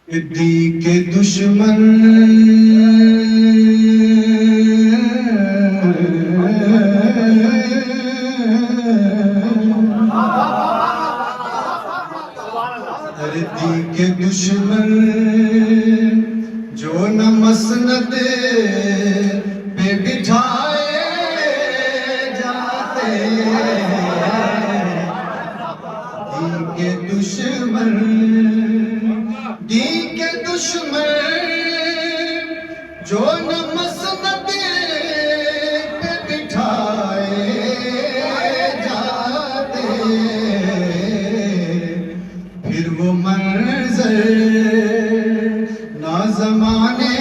दी के दुश्मन दी के दुश्मन जो न मसनद पे बिठाए जाते दी के दुश्मन दी के दुश्मन जो न मसनद पे बिठाए जाते फिर वो मंजर ना ज़माने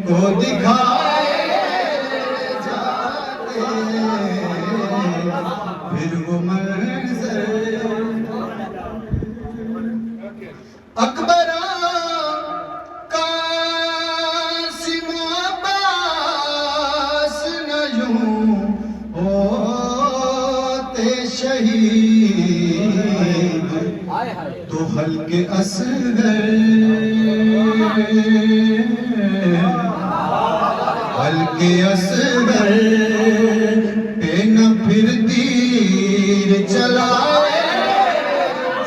को दिखाए जाते फिर वो मंजर अकबरा कासिम अब्बास न यूं होते शहीद तो हल्के असगर हल्के असगर पे न फिर तीर चलाए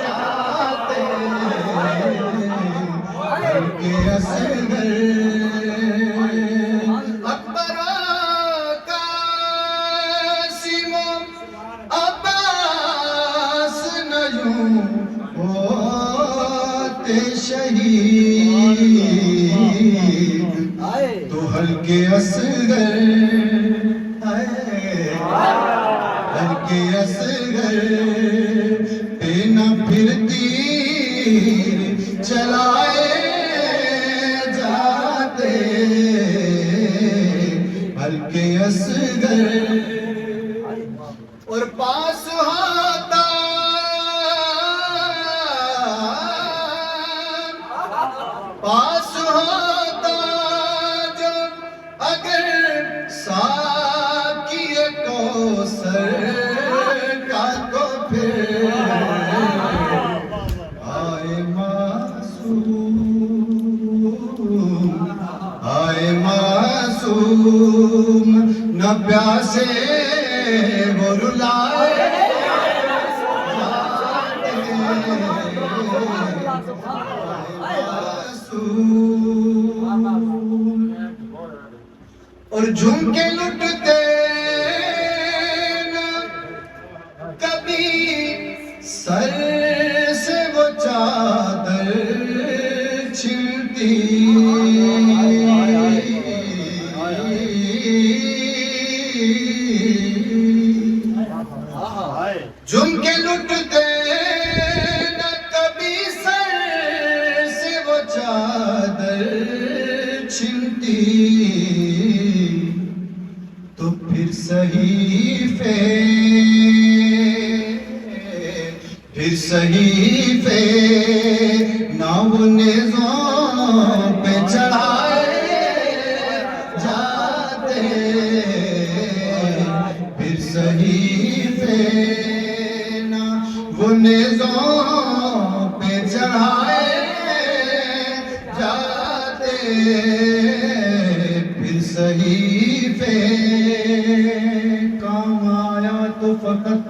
जाते हल्के असगर अकबरा कासिम अब्बास न यूं होते शहीद तो हल्के असगर हल्के असगर पे न फिर तीर चलाए जाते हल्के असगर और पास होता पास होता जो अगर साकिए कौसर का तो फिर आए मासूम न प्यासे वो रुलाए और झुमके लुटते न कभी सर से वो चादर छिलती झुमके लुटते न कभी सर से वो चादर छिलती तो फिर सहीफे ना वो नेज़ों पे चढ़ाए जाते फिर सहीफे ना वो नेज़ों पे चढ़ाए जाते फिर सहीफे काम आया तो फकत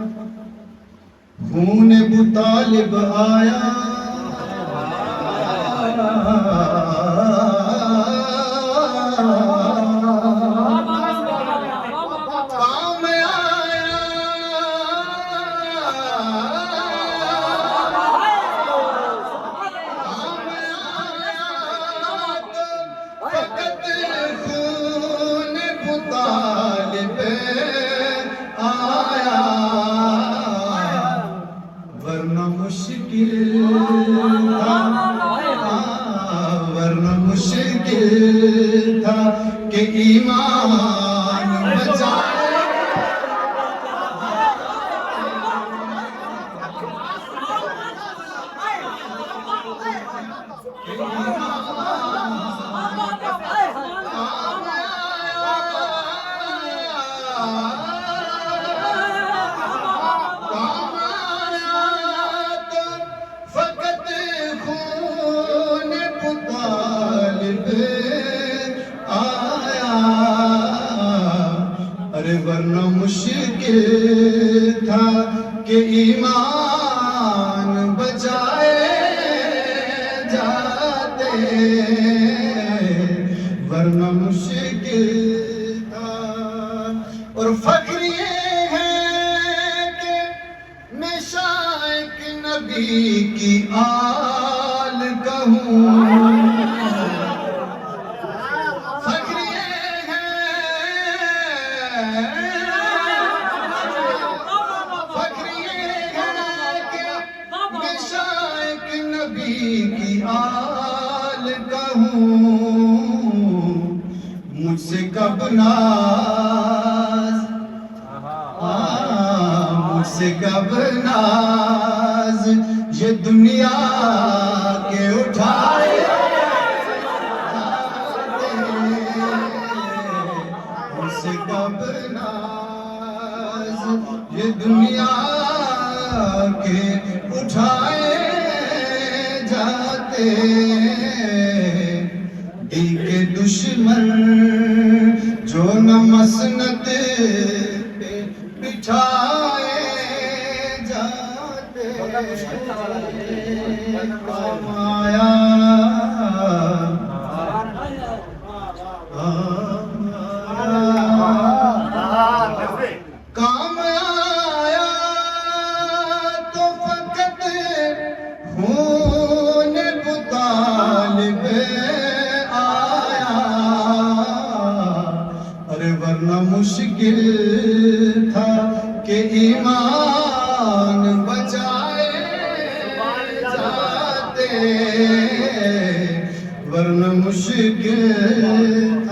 खून अबू तालिब आया काम आया तो फकत खून अबू तालिब आया वरना मुश्किल था कि ईमान बचाए मुश्किल था कि ईमान बचाए जाते, वरना मुश्किल था। और फख्र ये है कि मैं शायक नबी की आल कहूँ। फख्र ये है, फख्र ये है कि मैं शायक नबी की आल कहूँ। मुझसे कब नाज, मुझसे कब नाज ये दुनिया के उठाए जाते, मुझसे कब नाज ये दुनिया के उठाए जाते। दिल के दुश्मन जो न मसनद पे बिठाए जाते, काम आया काम आया तो फकत खून पुतालिब आया, अरे वरना मुश्किल था कि ईमान बचाए जाते, वरना मुश्किल था।